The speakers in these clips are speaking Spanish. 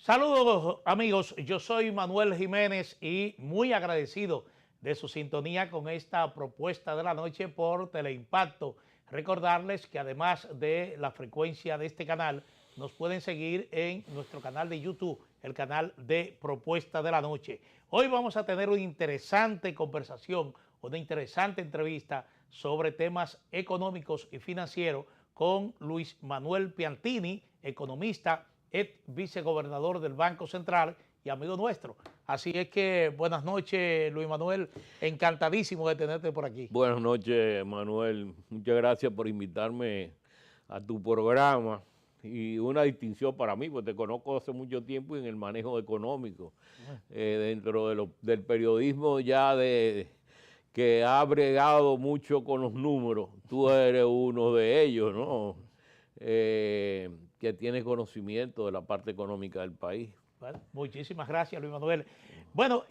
Saludos amigos, yo soy Manuel Jiménez y muy agradecido de su sintonía con esta propuesta de la noche por Teleimpacto. Recordarles que además de la frecuencia de este canal, nos pueden seguir en nuestro canal de YouTube, el canal de Propuesta de la Noche. Hoy vamos a tener una interesante conversación, una interesante entrevista sobre temas económicos y financieros con Luis Manuel Piantini, economista, ex vicegobernador del Banco Central y amigo nuestro. Así es que buenas noches, Luis Manuel, encantadísimo de tenerte por aquí. Buenas noches, Manuel. Muchas gracias por invitarme a tu programa y una distinción para mí, porque te conozco hace mucho tiempo en el manejo económico, dentro del periodismo que ha bregado mucho con los números. Tú eres uno de ellos, ¿no? Que tiene conocimiento de la parte económica del país. Bueno, muchísimas gracias, Luis Manuel. Bueno,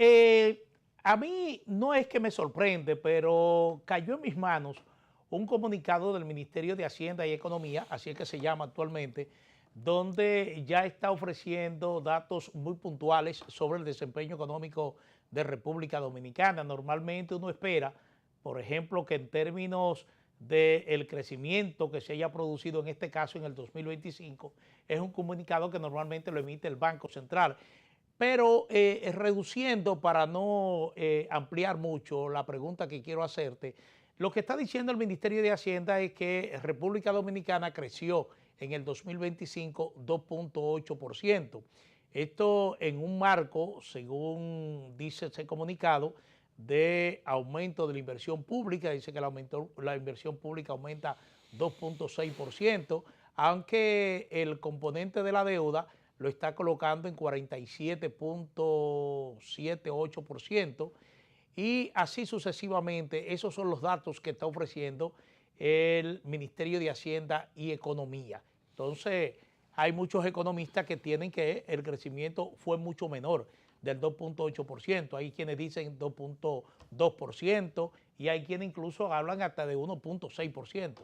a mí no es que me sorprende, pero cayó en mis manos un comunicado del Ministerio de Hacienda y Economía, así es que se llama actualmente, donde ya está ofreciendo datos muy puntuales sobre el desempeño económico de República Dominicana. Normalmente uno espera, por ejemplo, que en términos del crecimiento que se haya producido en este caso en el 2025, es un comunicado que normalmente lo emite el Banco Central. Pero reduciendo para no ampliar mucho la pregunta que quiero hacerte, lo que está diciendo el Ministerio de Hacienda es que República Dominicana creció en el 2025 2.8%. Esto en un marco, según dice ese comunicado, de aumento de la inversión pública. Dice que la inversión pública aumenta 2.6%, aunque el componente de la deuda lo está colocando en 47.78%, y así sucesivamente. Esos son los datos que está ofreciendo el Ministerio de Hacienda y Economía. Entonces, hay muchos economistas que tienen que el crecimiento fue mucho menor, del 2.8%. Hay quienes dicen 2.2% y hay quienes incluso hablan hasta de 1.6%.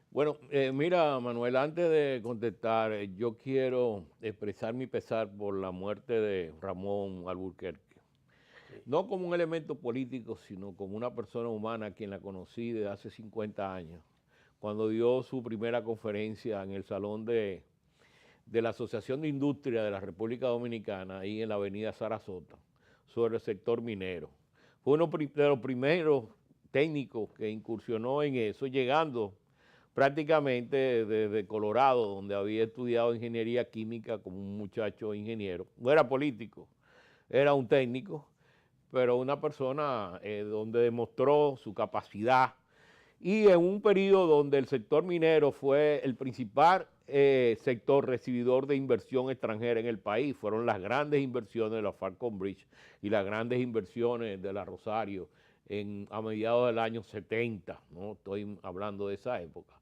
Bueno, mira, Manuel, antes de contestar, yo quiero expresar mi pesar por la muerte de Ramón Alburquerque. Sí. No como un elemento político, sino como una persona humana a quien la conocí desde hace 50 años, cuando dio su primera conferencia en el Salón de la Asociación de Industria de la República Dominicana, ahí en la avenida Sarasota, sobre el sector minero. Fue uno de los primeros técnicos que incursionó en eso, llegando prácticamente desde Colorado, donde había estudiado ingeniería química como un muchacho ingeniero. No era político, era un técnico, pero una persona donde demostró su capacidad, y en un periodo donde el sector minero fue el principal sector recibidor de inversión extranjera en el país. Fueron las grandes inversiones de la Falcon Bridge y las grandes inversiones de la Rosario a mediados del año 70, ¿no? Estoy hablando de esa época.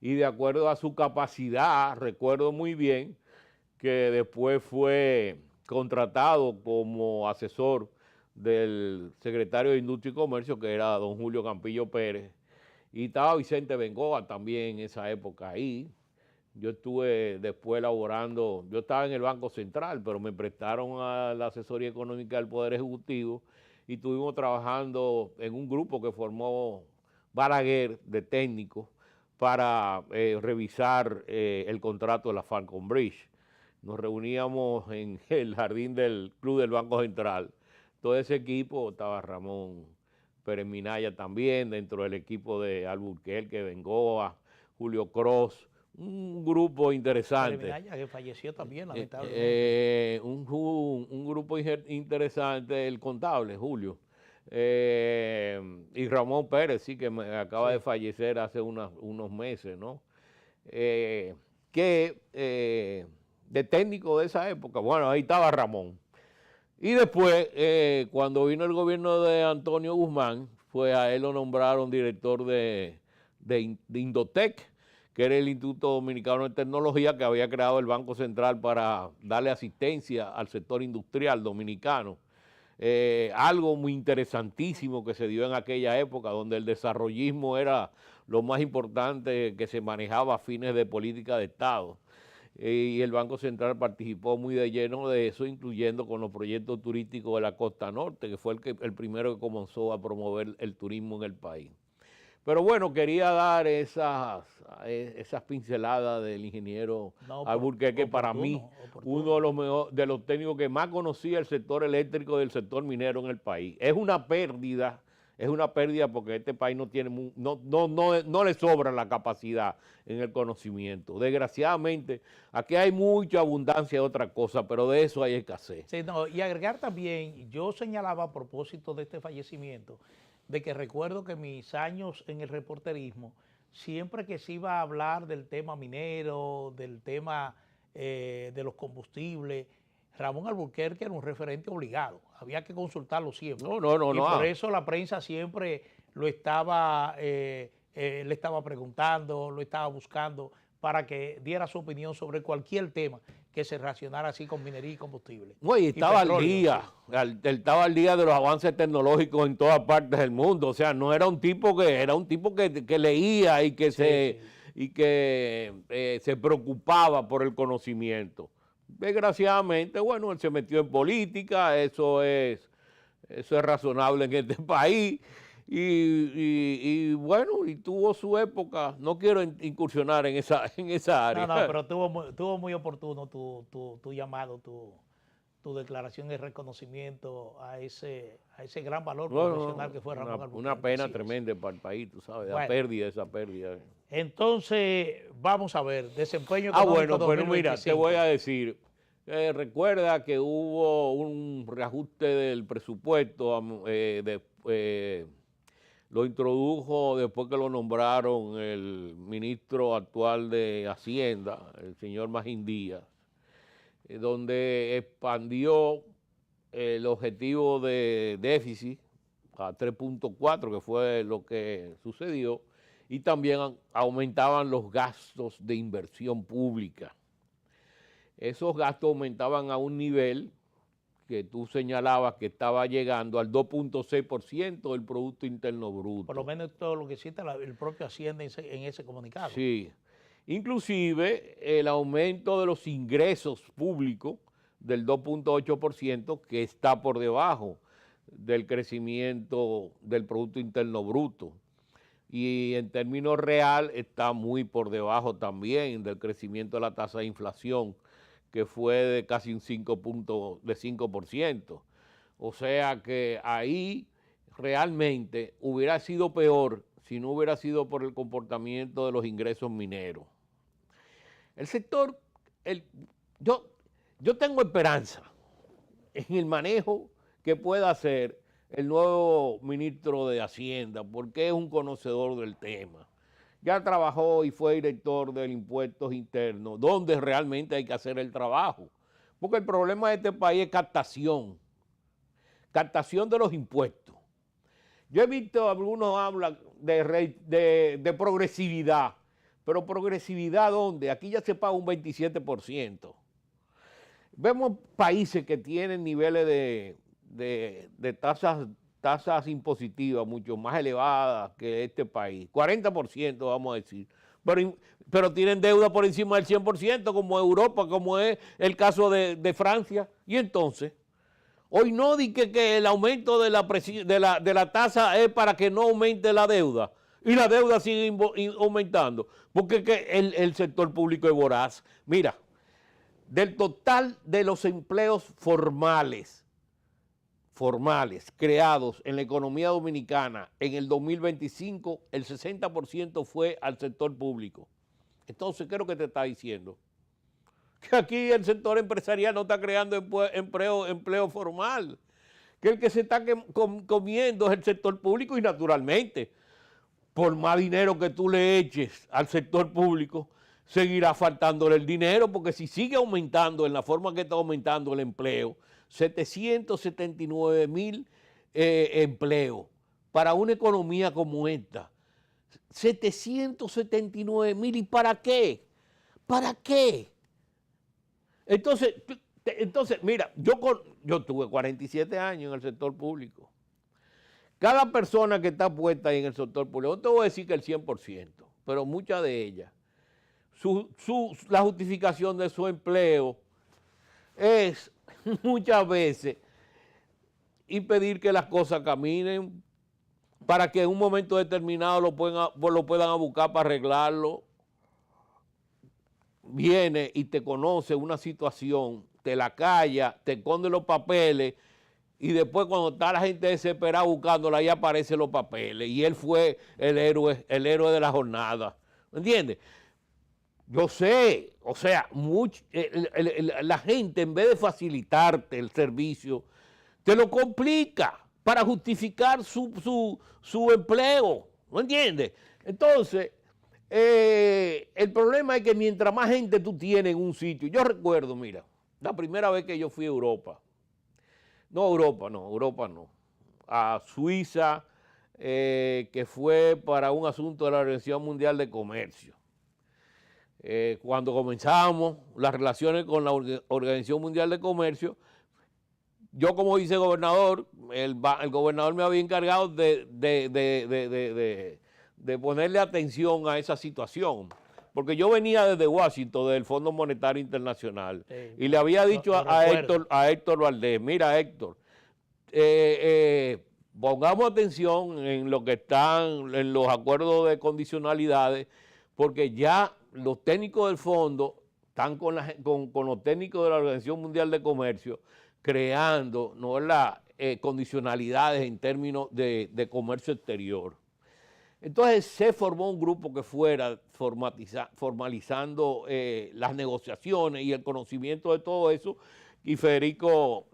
Y de acuerdo a su capacidad, recuerdo muy bien que después fue contratado como asesor del secretario de Industria y Comercio, que era don Julio Campillo Pérez, y estaba Vicente Bengoa también en esa época ahí. Yo estuve después elaborando, yo estaba en el Banco Central, pero me prestaron a la asesoría económica del Poder Ejecutivo y estuvimos trabajando en un grupo que formó Balaguer de técnicos para revisar el contrato de la Falcon Bridge. Nos reuníamos en el jardín del Club del Banco Central. Todo ese equipo, estaba Ramón Pérez Minaya también, dentro del equipo de Alburquerque, Bengoa, Julio Cross, un grupo interesante. Pérez Minaya, que falleció también, lamentablemente. Un grupo interesante, el contable, Julio. Y Ramón Pérez, sí, que acaba de fallecer hace unos meses, ¿no? De técnico de esa época, bueno, ahí estaba Ramón. Y después, cuando vino el gobierno de Antonio Guzmán, fue a él lo nombraron director de Indotec, que era el Instituto Dominicano de Tecnología que había creado el Banco Central para darle asistencia al sector industrial dominicano. Algo muy interesantísimo que se dio en aquella época, donde el desarrollismo era lo más importante que se manejaba a fines de política de Estado. y el Banco Central participó muy de lleno de eso, incluyendo con los proyectos turísticos de la Costa Norte, que fue el primero que comenzó a promover el turismo en el país. Pero bueno, quería dar esas pinceladas del ingeniero Alburquerque, que para mí, uno de los técnicos que más conocía el sector eléctrico del sector minero en el país. Es una pérdida porque este país no le sobra la capacidad en el conocimiento. Desgraciadamente, aquí hay mucha abundancia de otra cosa, pero de eso hay escasez. Sí, no, y agregar también, yo señalaba a propósito de este fallecimiento, de que recuerdo que mis años en el reporterismo, siempre que se iba a hablar del tema minero, del tema de los combustibles, Ramón Alburquerque era un referente obligado, había que consultarlo siempre. No. Y por eso la prensa siempre lo estaba, le estaba preguntando, lo estaba buscando para que diera su opinión sobre cualquier tema que se relacionara así con minería y combustible. No, y estaba al día, él estaba al día de los avances tecnológicos en todas partes del mundo. O sea, no era un tipo que leía y que se preocupaba por el conocimiento. Desgraciadamente, bueno, él se metió en política, eso es razonable en este país. Y bueno, y tuvo su época. No quiero incursionar en esa área. No, pero tuvo muy oportuno tu llamado, tu declaración de reconocimiento a ese gran valor profesional que fue Ramón Alburquerque. Una pena tremenda para el país, tú sabes, esa pérdida. Entonces, vamos a ver, desempeño económico bueno, 2025. Pero mira, te voy a decir, recuerda que hubo un reajuste del presupuesto, lo introdujo después que lo nombraron el ministro actual de Hacienda, el señor Magín Díaz, donde expandió el objetivo de déficit a 3.4, que fue lo que sucedió, y también aumentaban los gastos de inversión pública. Esos gastos aumentaban a un nivel que tú señalabas que estaba llegando al 2.6% del Producto Interno Bruto. Por lo menos todo lo que cita el propio Hacienda en ese comunicado. Sí. Inclusive el aumento de los ingresos públicos del 2.8%, que está por debajo del crecimiento del Producto Interno Bruto. Y en términos real está muy por debajo también del crecimiento de la tasa de inflación, que fue de casi un 5%. O sea que ahí realmente hubiera sido peor si no hubiera sido por el comportamiento de los ingresos mineros. El sector, yo tengo esperanza en el manejo que pueda hacer el nuevo ministro de Hacienda, porque es un conocedor del tema. Ya trabajó y fue director del Impuestos Internos, donde realmente hay que hacer el trabajo. Porque el problema de este país es captación de los impuestos. Yo he visto algunos hablan de progresividad, pero ¿progresividad dónde? Aquí ya se paga un 27%. Vemos países que tienen niveles de tasas impositivas mucho más elevadas que este país, 40% vamos a decir, pero tienen deuda por encima del 100%, como Europa, como es el caso de Francia. Y entonces, hoy no di que el aumento de la tasa es para que no aumente la deuda, y la deuda sigue aumentando, porque el sector público es voraz. Mira, del total de los empleos formales creados en la economía dominicana en el 2025, el 60% fue al sector público. Entonces, ¿qué es lo que te está diciendo? Que aquí el sector empresarial no está creando empleo formal, que el que se está comiendo es el sector público, y naturalmente, por más dinero que tú le eches al sector público, seguirá faltándole el dinero, porque si sigue aumentando en la forma que está aumentando el empleo, 779,000 empleos para una economía como esta. 779,000, ¿y para qué? ¿Para qué? Entonces mira, yo tuve 47 años en el sector público. Cada persona que está puesta ahí en el sector público, no te voy a decir que el 100%, pero muchas de ellas la justificación de su empleo es muchas veces impedir que las cosas caminen para que en un momento determinado lo puedan buscar para arreglarlo. Viene y te conoce una situación, te la calla, te esconde los papeles y después cuando está la gente desesperada buscándola, ahí aparecen los papeles y él fue el héroe de la jornada. ¿Me entiendes? Yo sé, o sea, la gente en vez de facilitarte el servicio, te lo complica para justificar su empleo. ¿Me entiendes? Entonces, el problema es que mientras más gente tú tienes en un sitio, yo recuerdo, mira, la primera vez que yo fui a Europa, Europa no, a Suiza, que fue para un asunto de la Organización Mundial de Comercio. Cuando comenzamos las relaciones con la Organización Mundial de Comercio, yo como vicegobernador, el gobernador me había encargado de ponerle atención a esa situación, porque yo venía desde Washington, del Fondo Monetario Internacional, y le había dicho a Héctor Valdés, mira Héctor, pongamos atención en lo que están, en los acuerdos de condicionalidades, porque ya los técnicos del fondo están con los técnicos de la Organización Mundial de Comercio creando, ¿no?, condicionalidades en términos de comercio exterior. Entonces se formó un grupo que fuera formalizando las negociaciones y el conocimiento de todo eso, y Federico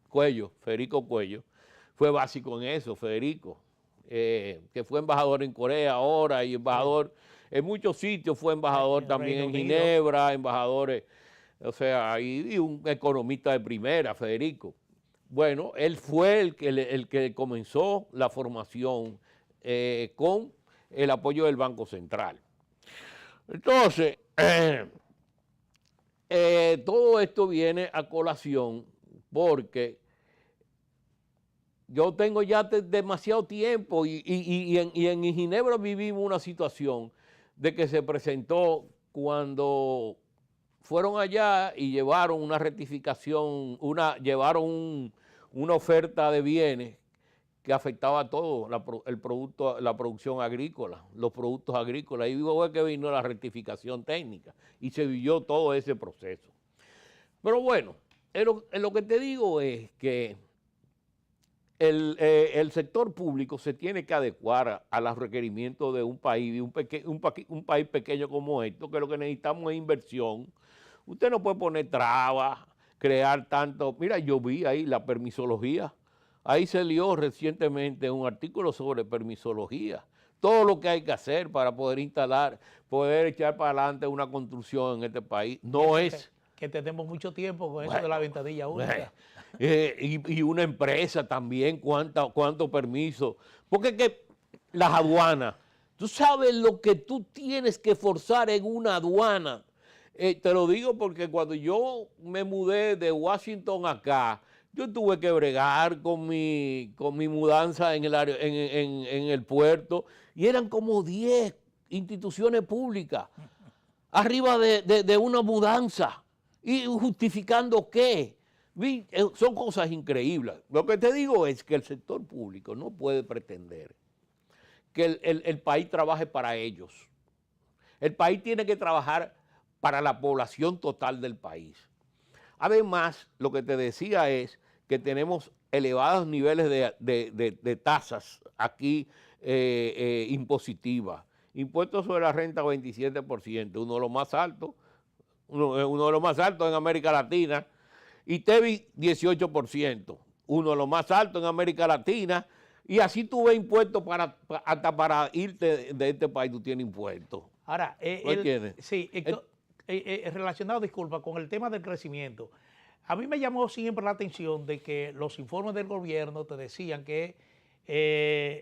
Cuello fue básico en eso, Federico, que fue embajador en Corea ahora y embajador en muchos sitios, fue embajador también en Ginebra, embajadores, o sea, y un economista de primera, Federico. Bueno, él fue el que comenzó la formación con el apoyo del Banco Central. Entonces, todo esto viene a colación porque yo tengo ya demasiado tiempo y en Ginebra vivimos una situación de que se presentó cuando fueron allá y llevaron una rectificación, llevaron una oferta de bienes que afectaba a todo la producción agrícola, los productos agrícolas. Y digo que vino la rectificación técnica y se vivió todo ese proceso. Pero bueno, lo que te digo es que el sector público se tiene que adecuar a los requerimientos de un país, un país pequeño como esto, que lo que necesitamos es inversión. Usted no puede poner trabas, crear tanto. Mira, yo vi ahí la permisología. Ahí se lió recientemente un artículo sobre permisología. Todo lo que hay que hacer para poder instalar, poder echar para adelante una construcción en este país. No es que tenemos mucho tiempo con eso de la ventanilla única. Y una empresa también, cuánto permiso. Porque es que las aduanas, tú sabes lo que tú tienes que forzar en una aduana. Te lo digo porque cuando yo me mudé de Washington acá, yo tuve que bregar con mi mudanza en el puerto, y eran como 10 instituciones públicas arriba de una mudanza. ¿Y justificando qué? Son cosas increíbles. Lo que te digo es que el sector público no puede pretender que el país trabaje para ellos. El país tiene que trabajar para la población total del país. Además, lo que te decía es que tenemos elevados niveles de tasas aquí impositivas. Impuestos sobre la renta 27%, uno de los más altos en América Latina, y TEBI 18%, uno de los más altos en América Latina, y así tú ves impuestos hasta para irte de este país tú tienes impuestos. Ahora, relacionado, disculpa, con el tema del crecimiento, a mí me llamó siempre la atención de que los informes del gobierno te decían que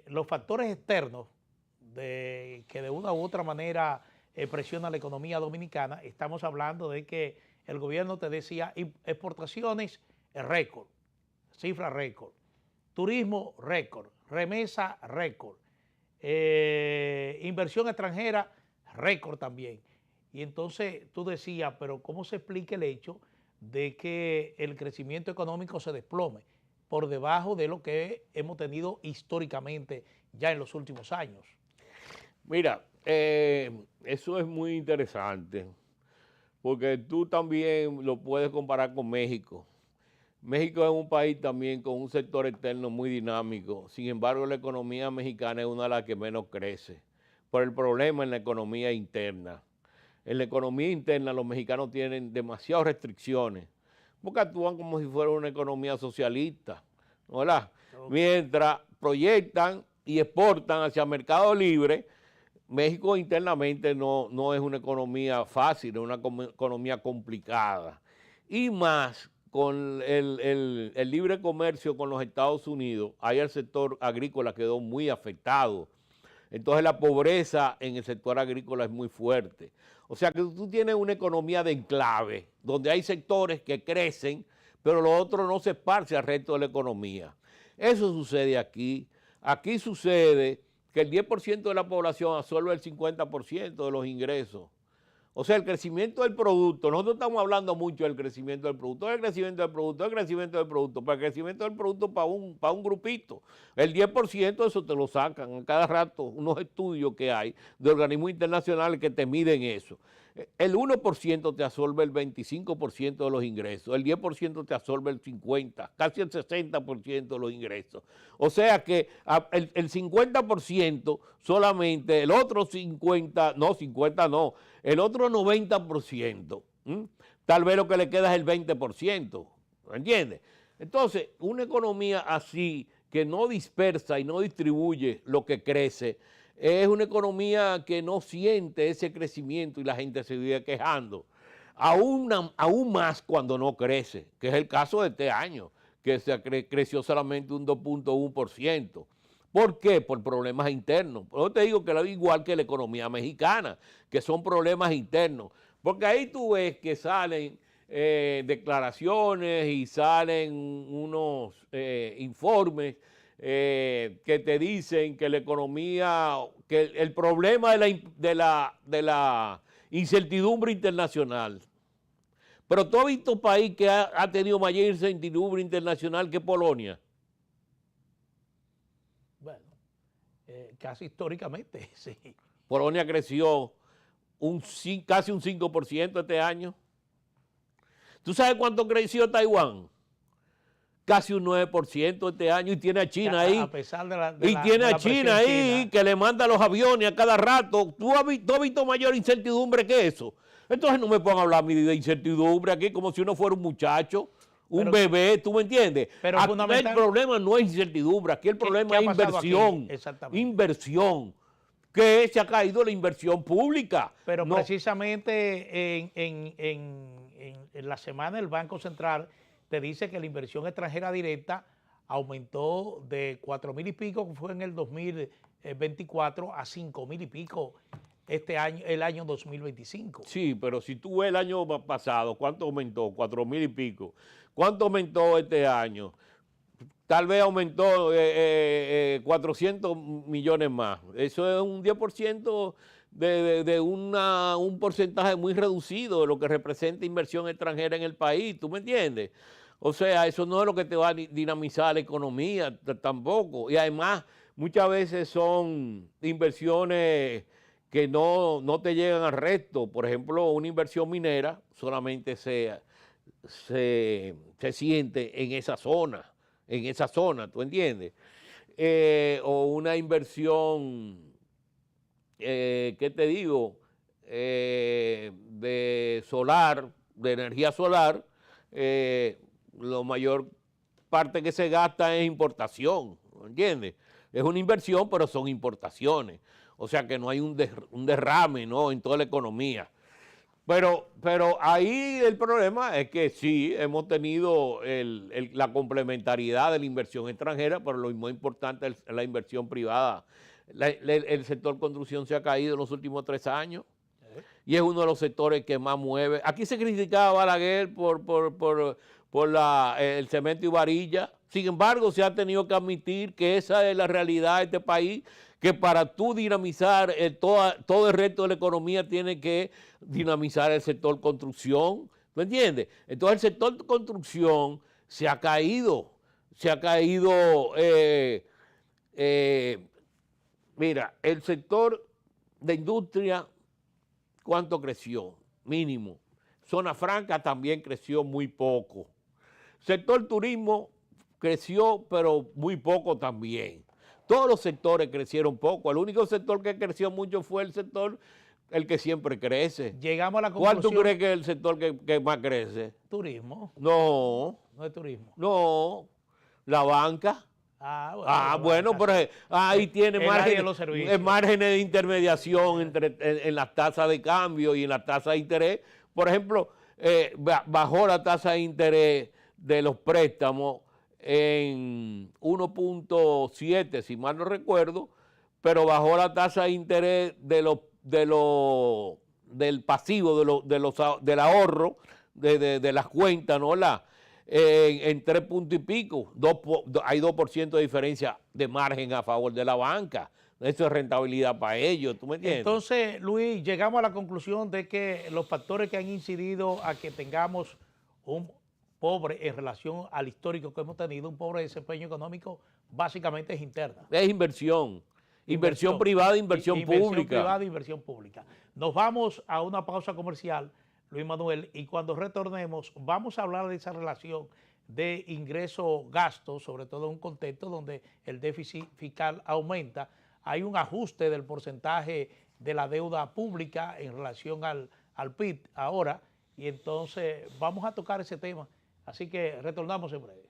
los factores externos que de una u otra manera presionan la economía dominicana, estamos hablando de que el gobierno te decía exportaciones récord, cifra récord, turismo récord, remesa récord, Inversión extranjera, récord también. Y entonces tú decías, pero ¿cómo se explica el hecho de que el crecimiento económico se desplome por debajo de lo que hemos tenido históricamente ya en los últimos años? Mira, eso es muy interesante, porque tú también lo puedes comparar con México. México es un país también con un sector externo muy dinámico. Sin embargo, la economía mexicana es una de las que menos crece por el problema en la economía interna. En la economía interna los mexicanos tienen demasiadas restricciones porque actúan como si fuera una economía socialista, ¿verdad? Okay. Mientras proyectan y exportan hacia el mercado libre, México internamente no es una economía fácil, es una economía complicada. Y más con el libre comercio con los Estados Unidos, ahí el sector agrícola quedó muy afectado. Entonces la pobreza en el sector agrícola es muy fuerte. O sea que tú tienes una economía de enclave, donde hay sectores que crecen, pero lo otro no se esparce al resto de la economía. Eso sucede aquí. Aquí sucede que el 10% de la población absorbe el 50% de los ingresos. O sea, el crecimiento del producto, nosotros estamos hablando mucho del crecimiento del producto, el crecimiento del producto, el crecimiento del producto, para el crecimiento del producto para un grupito. El 10% eso te lo sacan a cada rato, unos estudios que hay de organismos internacionales que te miden eso. El 1% te absorbe el 25% de los ingresos, el 10% te absorbe el 50%, casi el 60% de los ingresos. O sea que el 50% solamente, el otro 50% no, el otro 90%, tal vez lo que le queda es el 20%, ¿entiendes? Entonces, una economía así que no dispersa y no distribuye lo que crece, es una economía que no siente ese crecimiento y la gente se vive quejando. Aún más cuando no crece, que es el caso de este año, que creció solamente un 2.1%. ¿Por qué? Por problemas internos. Yo te digo que lo igual que la economía mexicana, que son problemas internos. Porque ahí tú ves que salen declaraciones y salen unos informes que te dicen que la economía, que el problema de la incertidumbre internacional. Pero tú has visto un país que ha tenido mayor incertidumbre internacional que Polonia. Bueno, casi históricamente, sí. Polonia creció casi un 5% este año. ¿Tú sabes cuánto creció Taiwán? Casi un 9% este año, y tiene a China ahí. A pesar de la tiene a China ahí, que le manda los aviones a cada rato. ¿Tú has visto mayor incertidumbre que eso? Entonces no me pongan a hablar de incertidumbre aquí como si uno fuera un muchacho, un bebé, ¿tú me entiendes? Pero aquí el problema no es incertidumbre, aquí el problema es inversión. Inversión. Que se ha caído la inversión pública. Pero precisamente en la semana el Banco Central te dice que la inversión extranjera directa aumentó de 4,000 y pico, que fue en el 2024, a 5,000 y pico este año, el año 2025. Sí, pero si tú ves el año pasado, ¿cuánto aumentó? 4,000 y pico. ¿Cuánto aumentó este año? Tal vez aumentó 400 millones más. Eso es un 10% de un porcentaje muy reducido de lo que representa inversión extranjera en el país, ¿tú me entiendes? O sea, eso no es lo que te va a dinamizar la economía tampoco. Y además, muchas veces son inversiones que no te llegan al resto. Por ejemplo, una inversión minera solamente se siente en esa zona, ¿tú entiendes? O una inversión, ¿qué te digo? De solar, de energía solar, la mayor parte que se gasta es importación, ¿entiendes? Es una inversión, pero son importaciones. O sea que no hay un derrame, ¿no?, en toda la economía. Pero ahí el problema es que sí, hemos tenido la complementariedad de la inversión extranjera, pero lo más importante es la inversión privada. El sector construcción se ha caído en los últimos 3 años y es uno de los sectores que más mueve. Aquí se criticaba a Balaguer por el cemento y varilla. Sin embargo, se ha tenido que admitir que esa es la realidad de este país, que para tú dinamizar todo el resto de la economía tiene que dinamizar el sector construcción, ¿tú entiendes? Entonces el sector construcción se ha caído, mira, el sector de industria, ¿cuánto creció? Mínimo. Zona franca también creció muy poco. Sector turismo creció, pero muy poco también. Todos los sectores crecieron poco. El único sector que creció mucho fue el que siempre crece. Llegamos a la conclusión. ¿Cuál tú crees que es el sector que más crece? Turismo. No. No es turismo. No. La banca. Bueno, pero ahí tiene márgenes de intermediación en las tasas de cambio y en las tasas de interés. Por ejemplo, bajó la tasa de interés de los préstamos en 1.7, si mal no recuerdo, pero bajó la tasa de interés del pasivo, del ahorro, de las cuentas, ¿no? En 3 puntos y pico, hay 2% de diferencia de margen a favor de la banca. Eso es rentabilidad para ellos, ¿tú me entiendes? Entonces, Luis, llegamos a la conclusión de que los factores que han incidido a que tengamos un pobre en relación al histórico que hemos tenido, un pobre desempeño económico, básicamente es interna. Es inversión privada, inversión pública. Inversión privada, inversión pública. Nos vamos a una pausa comercial, Luis Manuel, y cuando retornemos vamos a hablar de esa relación de ingreso-gasto, sobre todo en un contexto donde el déficit fiscal aumenta. Hay un ajuste del porcentaje de la deuda pública en relación al PIB ahora, y entonces vamos a tocar ese tema. Así que retornamos en breve.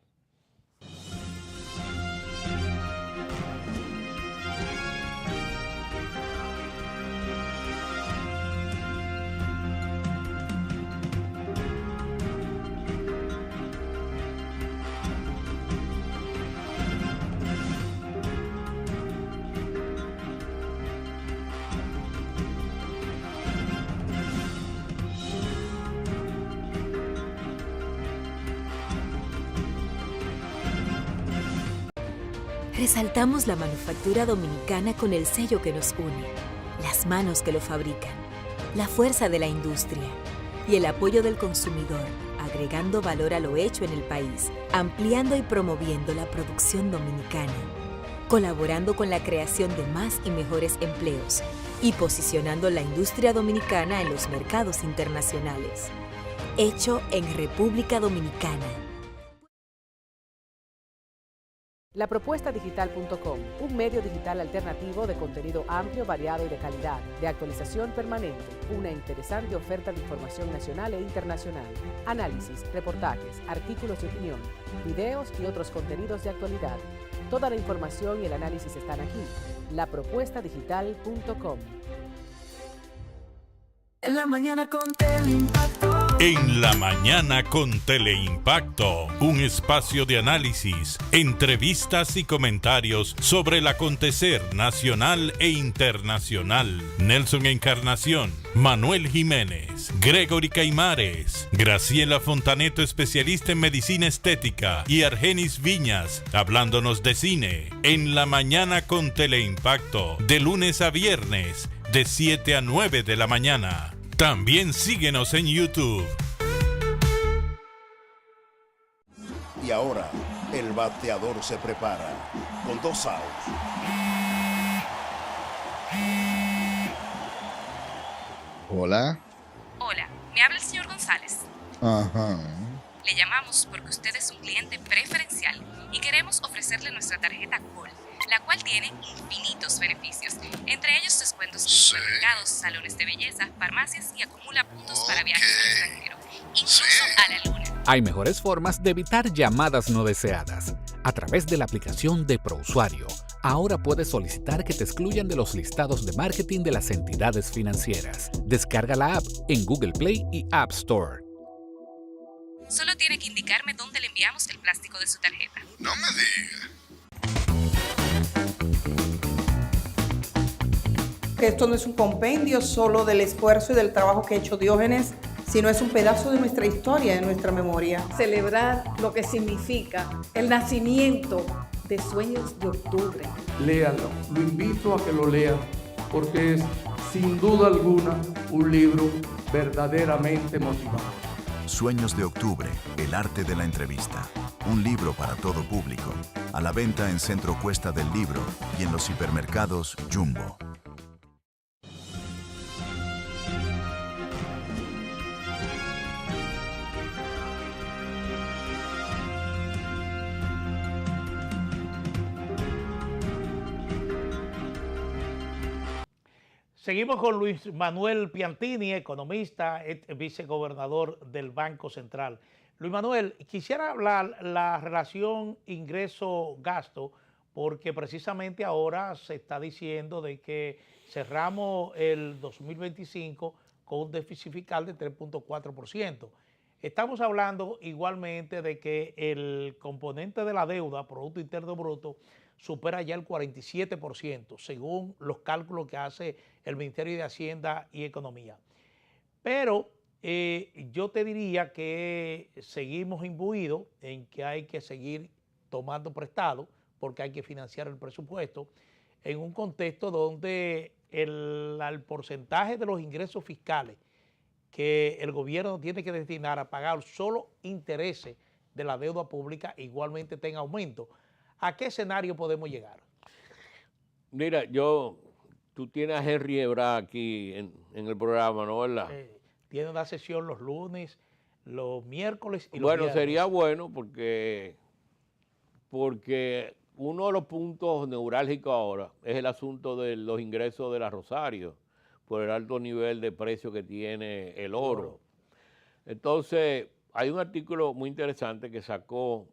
Resaltamos la manufactura dominicana con el sello que nos une, las manos que lo fabrican, la fuerza de la industria y el apoyo del consumidor, agregando valor a lo hecho en el país, ampliando y promoviendo la producción dominicana, colaborando con la creación de más y mejores empleos y posicionando la industria dominicana en los mercados internacionales. Hecho en República Dominicana. Lapropuestadigital.com, un medio digital alternativo de contenido amplio, variado y de calidad, de actualización permanente, una interesante oferta de información nacional e internacional, análisis, reportajes, artículos de opinión, videos y otros contenidos de actualidad. Toda la información y el análisis están aquí. Lapropuestadigital.com. En la mañana con Teleimpacto. En la mañana con Teleimpacto, un espacio de análisis, entrevistas y comentarios sobre el acontecer nacional e internacional. Nelson Encarnación, Manuel Jiménez, Gregory Caimares, Graciela Fontaneto, especialista en medicina estética, y Argenis Viñas, hablándonos de cine. En la mañana con Teleimpacto, de lunes a viernes, de 7 a 9 de la mañana. También síguenos en YouTube. Y ahora, el bateador se prepara con 2 outs. Hola. Hola, me habla el señor González. Ajá. Le llamamos porque usted es un cliente preferencial y queremos ofrecerle nuestra tarjeta Gol, la cual tiene infinitos beneficios, entre ellos descuentos en supermercados, salones de belleza, farmacias y acumula puntos para viajes al extranjero, incluso a la luna. Hay mejores formas de evitar llamadas no deseadas. A través de la aplicación de ProUsuario, ahora puedes solicitar que te excluyan de los listados de marketing de las entidades financieras. Descarga la app en Google Play y App Store. Solo tiene que indicarme dónde le enviamos el plástico de su tarjeta. No me digas. Que esto no es un compendio solo del esfuerzo y del trabajo que ha hecho Diógenes, sino es un pedazo de nuestra historia, de nuestra memoria. Celebrar lo que significa el nacimiento de Sueños de Octubre. Léanlo, lo invito a que lo lean porque es sin duda alguna un libro verdaderamente motivador. Sueños de Octubre, el arte de la entrevista. Un libro para todo público. A la venta en Centro Cuesta del Libro y en los hipermercados Jumbo. Seguimos con Luis Manuel Piantini, economista, vicegobernador del Banco Central. Luis Manuel, quisiera hablar la relación ingreso-gasto, porque precisamente ahora se está diciendo de que cerramos el 2025 con un déficit fiscal de 3.4%. Estamos hablando igualmente de que el componente de la deuda, Producto Interno Bruto, supera ya el 47%, según los cálculos que hace el Ministerio de Hacienda y Economía. Pero yo te diría que seguimos imbuidos en que hay que seguir tomando prestado porque hay que financiar el presupuesto en un contexto donde el porcentaje de los ingresos fiscales que el gobierno tiene que destinar a pagar solo intereses de la deuda pública igualmente está en aumento. ¿A qué escenario podemos llegar? Mira, tú tienes a Henry Ebrard aquí en el programa, ¿no, verdad? Tiene una sesión los lunes, los miércoles y los Bueno, viernes. sería bueno porque uno de los puntos neurálgicos ahora es el asunto de los ingresos de la Rosario por el alto nivel de precio que tiene el oro. Entonces, hay un artículo muy interesante que sacó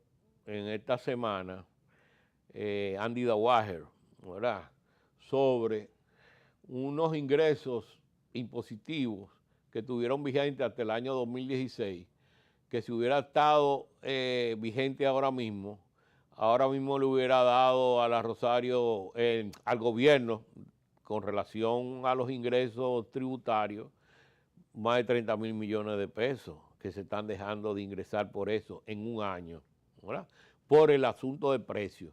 en esta semana Andy Dawager, ¿verdad?, sobre unos ingresos impositivos que tuvieron vigente hasta el año 2016, que si hubiera estado vigente ahora mismo le hubiera dado a la Rosario, al gobierno, con relación a los ingresos tributarios, más de 30,000 millones de pesos que se están dejando de ingresar por eso en un año, ¿verdad?, por el asunto de precios.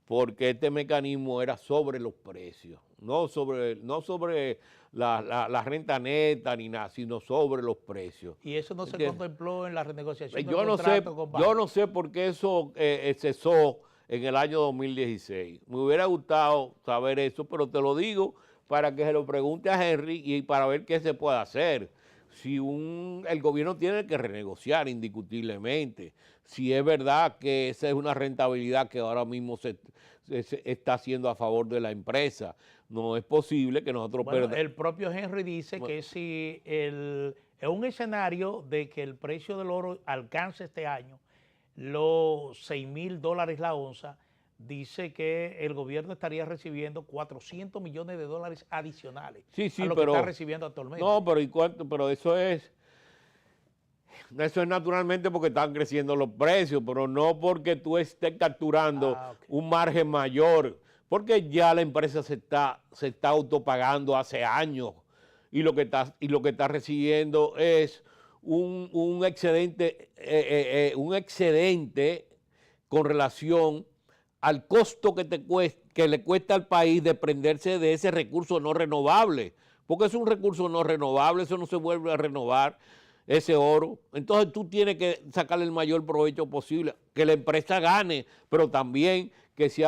Porque este mecanismo era sobre los precios, no sobre la renta neta ni nada, sino sobre los precios. ¿Y eso no se contempló en la renegociación del Yo no sé por qué eso cesó en el año 2016. Me hubiera gustado saber eso, pero te lo digo para que se lo pregunte a Henry y para ver qué se puede hacer. Si el gobierno tiene que renegociar indiscutiblemente, si es verdad que esa es una rentabilidad que ahora mismo se está haciendo a favor de la empresa, no es posible que nosotros perdamos. El propio Henry dice que si en un escenario de que el precio del oro alcance este año los $6,000 la onza, dice que el gobierno estaría recibiendo $400 millones adicionales a lo que está recibiendo actualmente. No, pero ¿y cuánto? Pero eso es naturalmente porque están creciendo los precios, pero no porque tú estés capturando un margen mayor, porque ya la empresa se está autopagando hace años y lo que está recibiendo es un excedente con relación al costo que le cuesta al país desprenderse de ese recurso no renovable, porque es un recurso no renovable, eso no se vuelve a renovar, ese oro. Entonces tú tienes que sacarle el mayor provecho posible, que la empresa gane, pero también que si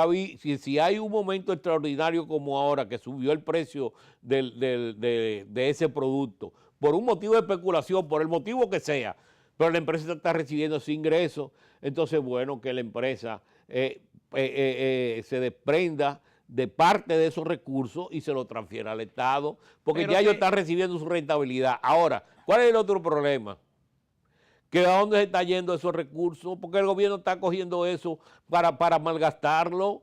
hay un momento extraordinario como ahora, que subió el precio de ese producto, por un motivo de especulación, por el motivo que sea, pero la empresa está recibiendo ese ingreso, entonces bueno, que la empresa se desprenda de parte de esos recursos y se lo transfiera al Estado, porque ya ellos están recibiendo su rentabilidad. Ahora, ¿cuál es el otro problema? Que a dónde se está yendo esos recursos, porque el gobierno está cogiendo eso para malgastarlo.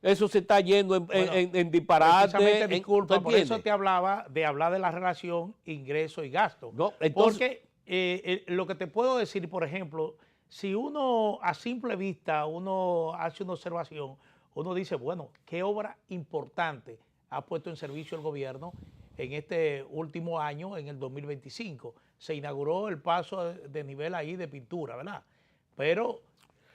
Eso se está yendo en disparate. Disculpa, por eso te hablaba de la relación ingreso y gasto. No, entonces, porque lo que te puedo decir, por ejemplo, si uno a simple vista uno hace una observación, uno dice, bueno, qué obra importante ha puesto en servicio el gobierno en este último año, en el 2025. Se inauguró el paso de nivel ahí de pintura, ¿verdad? Pero,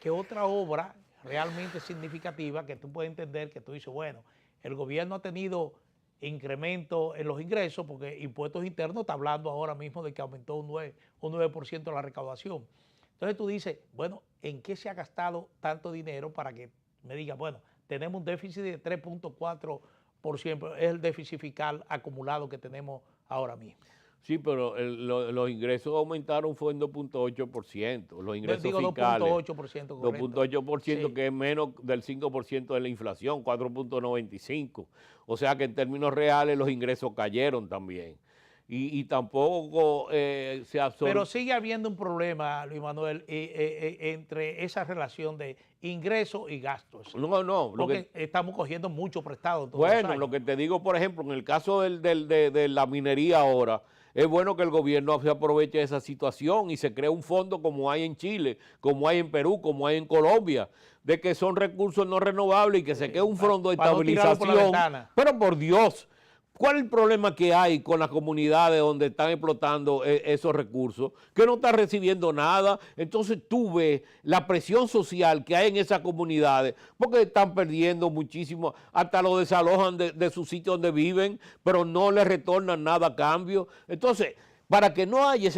¿qué otra obra realmente significativa que tú puedes entender que tú dices, bueno, el gobierno ha tenido incremento en los ingresos porque impuestos internos está hablando ahora mismo de que aumentó un 9% la recaudación. Entonces tú dices, bueno, ¿en qué se ha gastado tanto dinero para que me diga, bueno, tenemos un déficit de 3.4%, es el déficit fiscal acumulado que tenemos ahora mismo? Sí, pero los ingresos aumentaron fue en 2.8%, los ingresos fiscales. 2.8%, 2.8%, sí, que es menos del 5% de la inflación, 4.95%. O sea que en términos reales los ingresos cayeron también. Y tampoco se absorbe. Pero sigue habiendo un problema, Luis Manuel, entre esa relación de ingresos y gastos. No. Porque estamos cogiendo mucho prestado. Bueno, lo que te digo, por ejemplo, en el caso de la minería ahora, es bueno que el gobierno se aproveche de esa situación y se cree un fondo como hay en Chile, como hay en Perú, como hay en Colombia, de que son recursos no renovables y que se quede un fondo de estabilización. Pero por Dios, ¿cuál es el problema que hay con las comunidades donde están explotando esos recursos? Que no están recibiendo nada. Entonces tú ves la presión social que hay en esas comunidades, porque están perdiendo muchísimo, hasta lo desalojan de su sitio donde viven, pero no les retornan nada a cambio. Entonces, para que no haya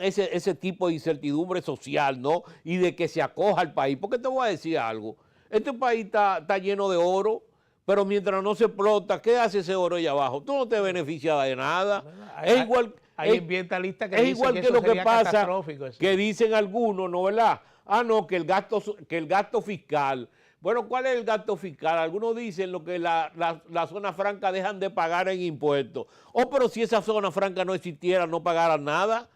ese tipo de incertidumbre social, ¿no? Y de que se acoja al país, porque te voy a decir algo, este país está lleno de oro, pero mientras no se explota, ¿qué hace ese oro allá abajo? Tú no te beneficias de nada. Es igual, hay ambientalistas que es dicen igual que que eso lo que sería pasa, catastrófico. que dicen algunos, ¿no, verdad? No, que el gasto fiscal. Bueno, ¿cuál es el gasto fiscal? Algunos dicen lo que la zona franca dejan de pagar en impuestos. Pero si esa zona franca no existiera, no pagaran nada.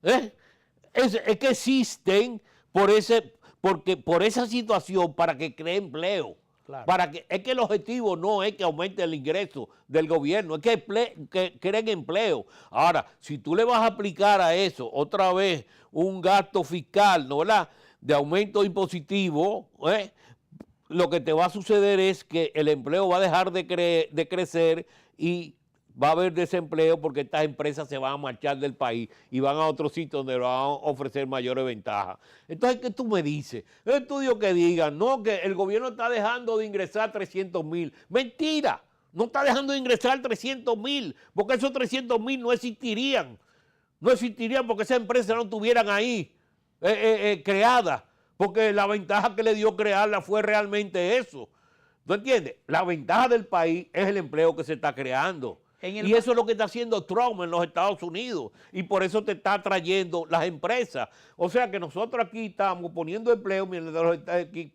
Es que existen por esa situación para que cree empleo. Claro. Es que el objetivo no es que aumente el ingreso del gobierno, es que creen empleo. Ahora, si tú le vas a aplicar a eso otra vez un gasto fiscal, ¿no, verdad?, de aumento impositivo, lo que te va a suceder es que el empleo va a dejar de crecer y va a haber desempleo porque estas empresas se van a marchar del país y van a otros sitios donde le van a ofrecer mayores ventajas. Entonces, ¿qué tú me dices? Un estudio que diga, no, que el gobierno está dejando de ingresar 300,000. ¡Mentira! No está dejando de ingresar 300,000, porque esos 300,000 no existirían. No existirían porque esas empresas no estuvieran ahí creadas, porque la ventaja que le dio crearla fue realmente eso. ¿Tú entiendes? La ventaja del país es el empleo que se está creando. Y eso es lo que está haciendo Trump en los Estados Unidos. Y por eso te está trayendo las empresas. O sea que nosotros aquí estamos poniendo empleo,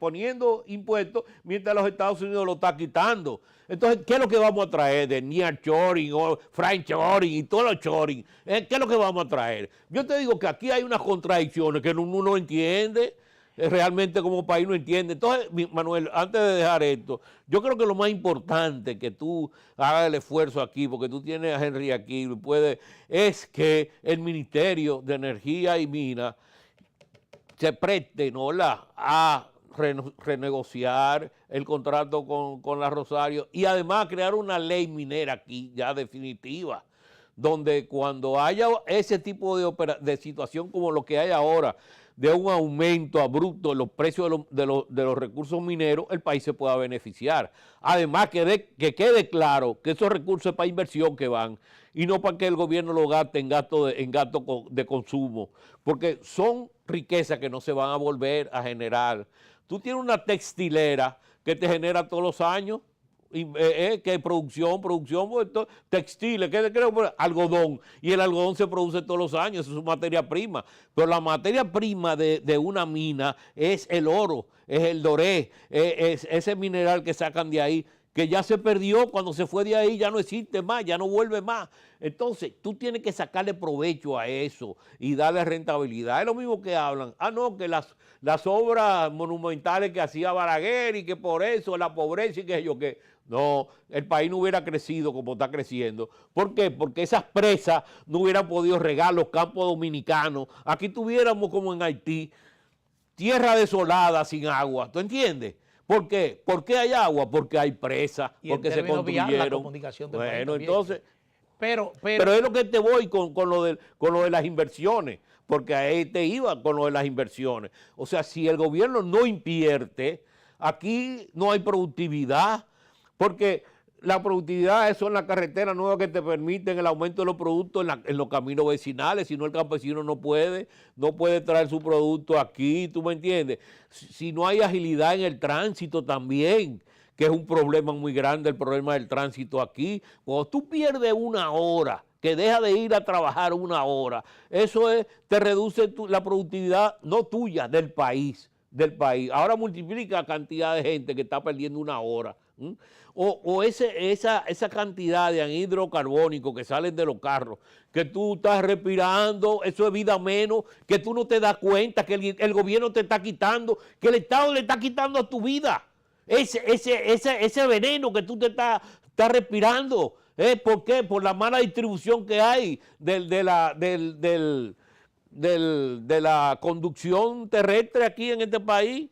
poniendo impuestos, mientras los Estados Unidos lo está quitando. Entonces, ¿qué es lo que vamos a traer de nearshoring o friendshoring y todos los shoring? ¿Qué es lo que vamos a traer? Yo te digo que aquí hay unas contradicciones que uno no entiende. Realmente como país no entiende. Entonces, Manuel, antes de dejar esto, yo creo que lo más importante que tú hagas el esfuerzo aquí, porque tú tienes a Henry aquí, es que el Ministerio de Energía y Minas se preste, ¿no?, a renegociar el contrato con la Rosario y además crear una ley minera aquí ya definitiva, donde cuando haya ese tipo de situación como lo que hay ahora, de un aumento abrupto de los precios de los recursos mineros, el país se pueda beneficiar. Además, que quede claro que esos recursos es para inversión que van y no para que el gobierno lo gaste en gasto de consumo, porque son riquezas que no se van a volver a generar. Tú tienes una textilera que te genera todos los años, que producción, textiles, algodón, y el algodón se produce todos los años, eso es su materia prima, pero la materia prima de una mina es el oro, es el doré, es ese mineral que sacan de ahí, que ya se perdió, cuando se fue de ahí ya no existe más, ya no vuelve más. Entonces, tú tienes que sacarle provecho a eso y darle rentabilidad. Es lo mismo que hablan, no, que las obras monumentales que hacía Balaguer y que por eso la pobreza y que yo qué. No, el país no hubiera crecido como está creciendo. ¿Por qué? Porque esas presas no hubieran podido regar los campos dominicanos. Aquí tuviéramos como en Haití, tierra desolada sin agua. ¿Tú entiendes? ¿Por qué? ¿Por qué hay agua? Porque hay presas, porque se construyeron. La comunicación bueno, entonces, pero es lo que te voy con lo de las inversiones. porque ahí te iba con lo de las inversiones. O sea, si el gobierno no invierte, aquí no hay productividad, porque la productividad son las carreteras nuevas que te permiten el aumento de los productos en los caminos vecinales, si no el campesino no puede traer su producto aquí, ¿tú me entiendes? Si no hay agilidad en el tránsito también, que es un problema muy grande, el problema del tránsito aquí. Cuando tú pierdes una hora, que deja de ir a trabajar una hora, eso te reduce la productividad, no tuya, del país. Ahora multiplica la cantidad de gente que está perdiendo una hora. Esa cantidad de anhídrido carbónico que salen de los carros, que tú estás respirando, eso es vida menos, que tú no te das cuenta que el gobierno te está quitando, que el Estado le está quitando a tu vida. Ese veneno que tú te estás respirando. ¿Por qué? Por la mala distribución que hay de la conducción terrestre aquí en este país,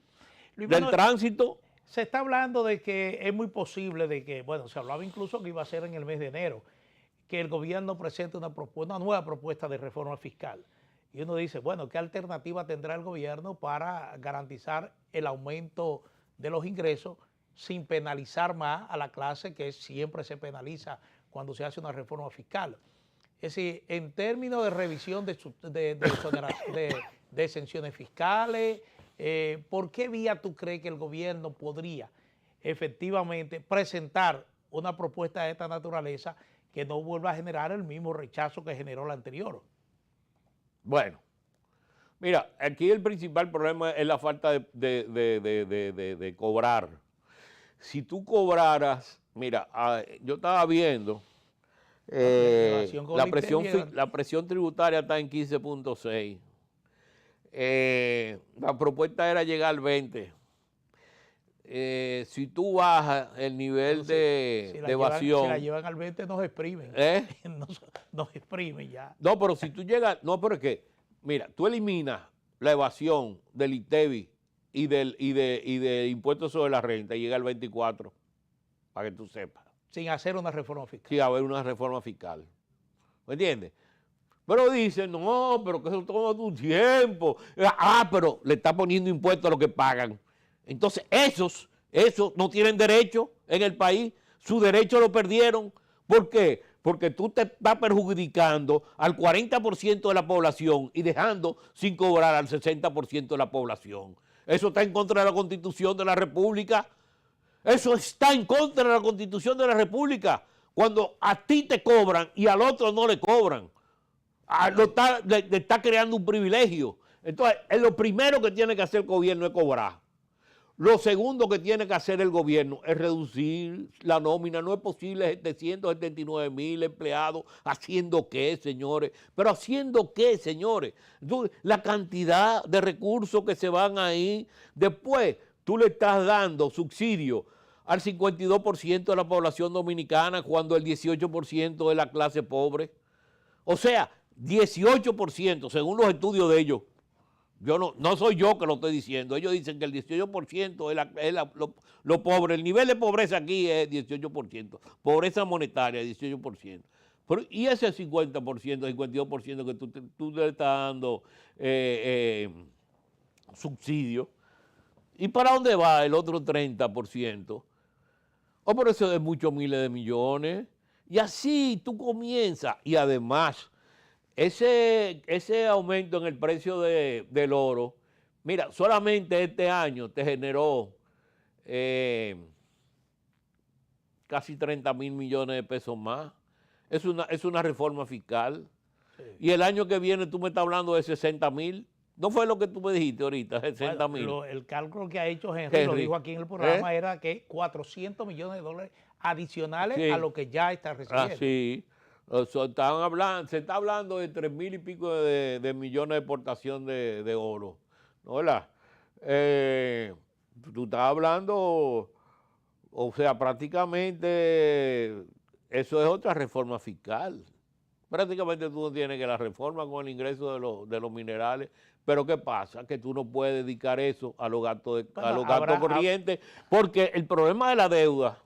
Luis del Manuel, tránsito. Se está hablando de que es muy posible de que, bueno, se hablaba incluso que iba a ser en el mes de enero, que el gobierno presente una nueva propuesta de reforma fiscal. Y uno dice, bueno, ¿qué alternativa tendrá el gobierno para garantizar el aumento de los ingresos sin penalizar más a la clase que siempre se penaliza cuando se hace una reforma fiscal? Es decir, en términos de revisión de exenciones fiscales, ¿por qué vía tú crees que el gobierno podría efectivamente presentar una propuesta de esta naturaleza que no vuelva a generar el mismo rechazo que generó la anterior? Bueno, mira, aquí el principal problema es la falta de cobrar. Si tú cobraras, mira, yo estaba viendo, la presión tributaria está en 15.6. La propuesta era llegar al 20. Si tú bajas el nivel de evasión... Si la llevan al 20 nos exprimen. Nos exprimen ya. No, pero si tú llegas... No, pero es que, mira, tú eliminas la evasión del ITEVI y del impuesto sobre la renta y llega al 24, para que tú sepas. Sin hacer una reforma fiscal. Sin haber una reforma fiscal. ¿Me entiendes? Pero dicen, no, pero que eso toma tu tiempo. Pero le está poniendo impuestos a los que pagan. Entonces, esos no tienen derecho en el país. Su derecho lo perdieron. ¿Por qué? Porque tú te estás perjudicando al 40% de la población y dejando sin cobrar al 60% de la población. Eso está en contra de la Constitución de la República. Eso está en contra de la Constitución de la República. Cuando a ti te cobran y al otro no le cobran. Le está creando un privilegio. Entonces, lo primero que tiene que hacer el gobierno es cobrar. Lo segundo que tiene que hacer el gobierno es reducir la nómina. No es posible 779,000 empleados. ¿Haciendo qué, señores? ¿Pero haciendo qué, señores? Entonces, la cantidad de recursos que se van ahí. Después, tú le estás dando subsidio al 52% de la población dominicana cuando el 18% es la clase pobre. O sea, 18%, según los estudios de ellos. No soy yo que lo estoy diciendo. Ellos dicen que el 18% es lo pobre. El nivel de pobreza aquí es 18%. Pobreza monetaria, 18%. Y ese 50%, 52% que tú le estás dando subsidio. ¿Y para dónde va el otro 30%? Por eso de muchos miles de millones. Y así tú comienzas. Y además, ese aumento en el precio del oro, mira, solamente este año te generó casi 30,000 millones de pesos más. Es una reforma fiscal. Sí. Y el año que viene tú me estás hablando de 60,000. ¿No fue lo que tú me dijiste ahorita, 60,000? Bueno, el cálculo que ha hecho Henry, lo dijo aquí en el programa, era que 400 millones de dólares adicionales a lo que ya está recibiendo. Sí. Se está hablando de 3,000 y pico de millones de exportación de oro. ¿No, verdad? Tú estás hablando, o sea, prácticamente eso es otra reforma fiscal. Prácticamente tú no tienes que la reforma con el ingreso de los minerales. Pero ¿qué pasa? Que tú no puedes dedicar eso a los gastos corrientes, porque el problema de la deuda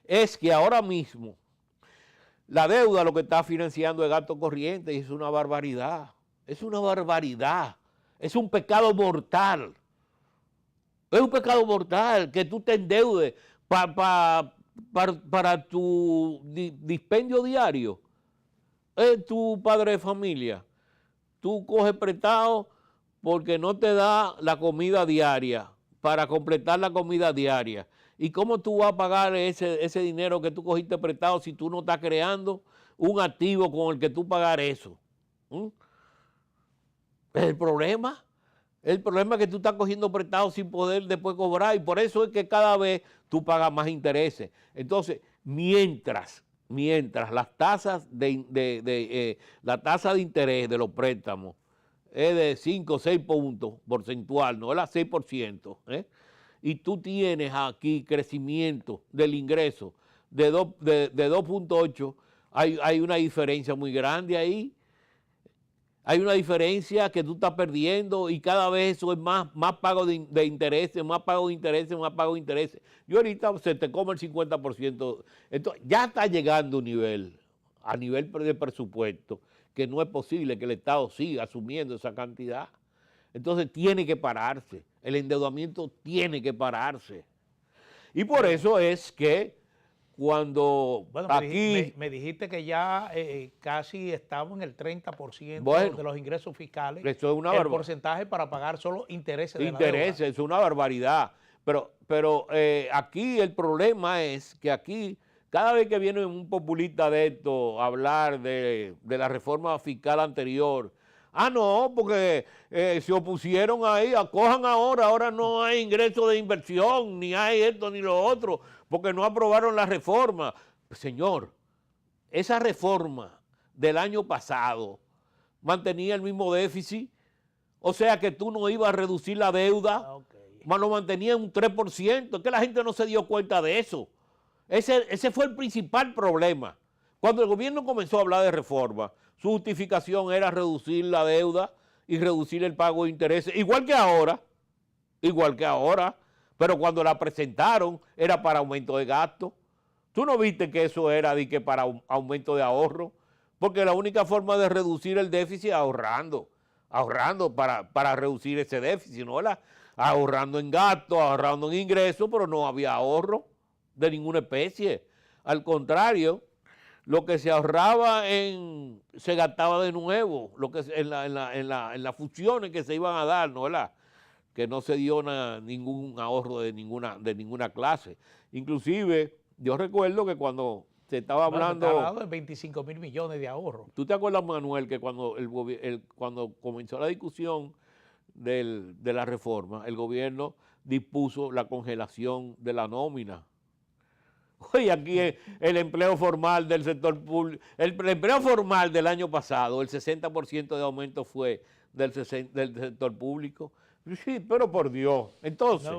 es que ahora mismo la deuda lo que está financiando es gasto corriente y es una barbaridad. Es una barbaridad. Es un pecado mortal. Es un pecado mortal que tú te endeudes para tu dispendio diario. Tu padre de familia. Tú coges prestado porque no te da la comida diaria, para completar la comida diaria. ¿Y cómo tú vas a pagar ese dinero que tú cogiste prestado si tú no estás creando un activo con el que tú pagar eso? El problema es que tú estás cogiendo prestado sin poder después cobrar, y por eso es que cada vez tú pagas más intereses. Entonces, mientras las tasas la tasa de interés de los préstamos es de 5 o 6 puntos porcentual, no es la 6%, y tú tienes aquí crecimiento del ingreso de 2.8, hay una diferencia muy grande ahí. Hay una diferencia que tú estás perdiendo y cada vez eso es más pago de intereses, más pago de intereses, más pago de intereses. Y ahorita se te come el 50%. Entonces, ya está llegando a nivel de presupuesto, que no es posible que el Estado siga asumiendo esa cantidad. Entonces tiene que pararse, el endeudamiento tiene que pararse. Y por eso es que cuando aquí... Me dijiste que ya casi estamos en el 30% de los ingresos fiscales. Eso es una el porcentaje para pagar solo intereses de la deuda. Intereses, es una barbaridad. Pero aquí el problema es que aquí, cada vez que viene un populista de esto a hablar de la reforma fiscal anterior, no, porque se opusieron ahí, acojan ahora no hay ingreso de inversión, ni hay esto ni lo otro, porque no aprobaron la reforma. Señor, esa reforma del año pasado mantenía el mismo déficit, o sea que tú no ibas a reducir la deuda, lo mantenía en un 3%, es que la gente no se dio cuenta de eso. Ese fue el principal problema. Cuando el gobierno comenzó a hablar de reforma, su justificación era reducir la deuda y reducir el pago de intereses, igual que ahora, pero cuando la presentaron era para aumento de gasto. ¿Tú no viste que eso era para aumento de ahorro? Porque la única forma de reducir el déficit es ahorrando para reducir ese déficit, ¿no? Ahorrando en gastos, ahorrando en ingresos, pero no había ahorro de ninguna especie. Al contrario, lo que se ahorraba se gastaba de nuevo, lo que en las fusiones que se iban a dar, ¿no? Que no se dio ningún ahorro de ninguna clase. Inclusive, yo recuerdo que cuando se estaba hablando... Se estaba hablando de 25.000 millones de ahorros. ¿Tú te acuerdas, Manuel, que cuando comenzó la discusión de la reforma, el gobierno dispuso la congelación de la nómina? Oye, aquí el empleo formal del sector público, el empleo formal del año pasado, el 60% de aumento fue del sector público. Sí, pero por Dios. Entonces,